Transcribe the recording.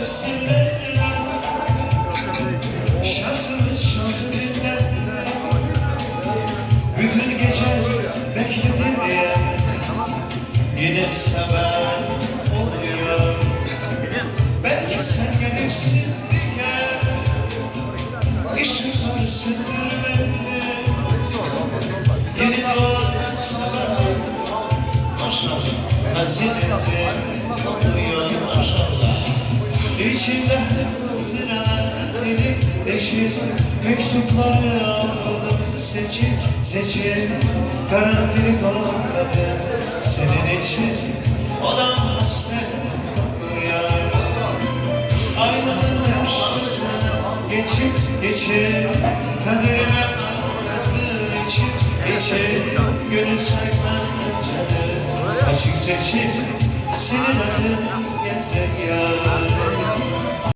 resimlerine şarkı dinle. Bütün gece bekledim diye yine sabah oluyor. Belki sen gelirsin diye ışıklar söndürmedi. Yeni doğan sabah maşallah hazinem oluyor maşallah. İçimde fırtınayı deşir, mektupları aldım seçip karanfil kokladım senin için. Odam hasret kokuyor, aynanın karşısına geçip kaderime anladığı için gönül sayfanca açık seçip senin adın yazıyor.